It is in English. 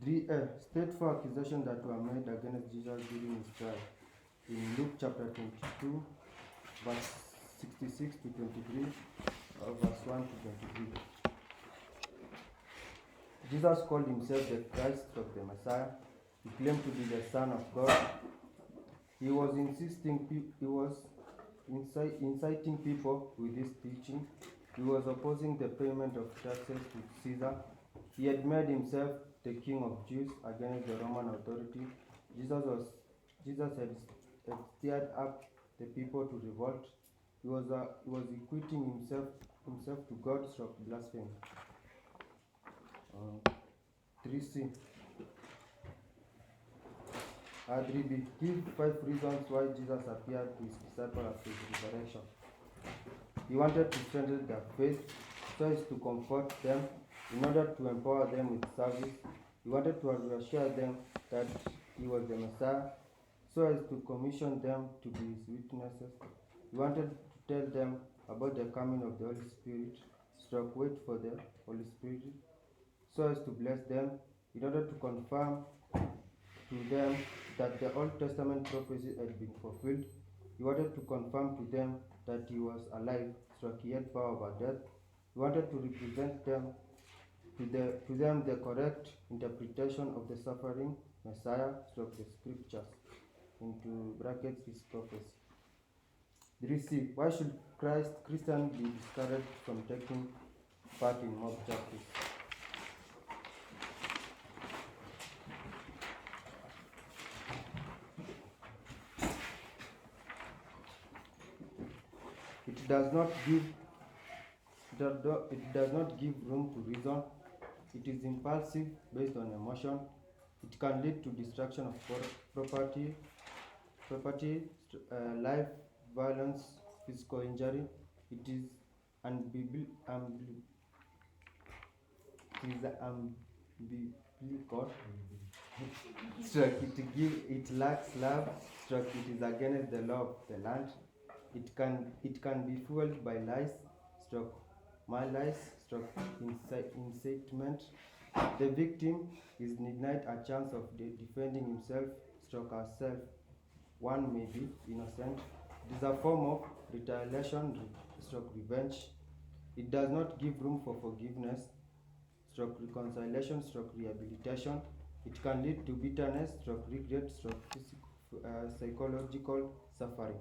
State 4 accusations that were made against Jesus during his trial. In Luke chapter 22, verse 66 to 23, or verse 1 to 23. Jesus called himself the Christ of the Messiah. He claimed to be the Son of God. He was inciting people with this teaching. He was opposing the payment of taxes to Caesar. He had made himself the King of Jews against the Roman authority. Jesus had stirred up the people to revolt. He was equating himself to God through blasphemy. 3C. 3B. Give 5 reasons why Jesus appeared to his disciples after his resurrection. He wanted to strengthen their faith, so as to comfort them, in order to empower them with service. He wanted to reassure them that he was the Messiah, so as to commission them to be his witnesses. He wanted to tell them about the coming of the Holy Spirit, wait for the Holy Spirit, so as to bless them, in order to confirm to them that the Old Testament prophecy had been fulfilled. He wanted to confirm to them that he was alive, he had power over death. He wanted to represent them to them the correct interpretation of the suffering Messiah, the scriptures, into brackets his prophecy. 3C. Why should Christians be discouraged from taking part in mob justice? It does not give room to reason. It is impulsive, based on emotion. It can lead to destruction of property, life, violence, physical injury. It is unbiblical. It lacks love. It is against the law of the land. It can be fueled by lies, malice, incitement. The victim is denied a chance of defending himself, herself. One may be innocent. It is a form of retaliation, revenge. It does not give room for forgiveness, reconciliation, rehabilitation. It can lead to bitterness, regret, psychological suffering.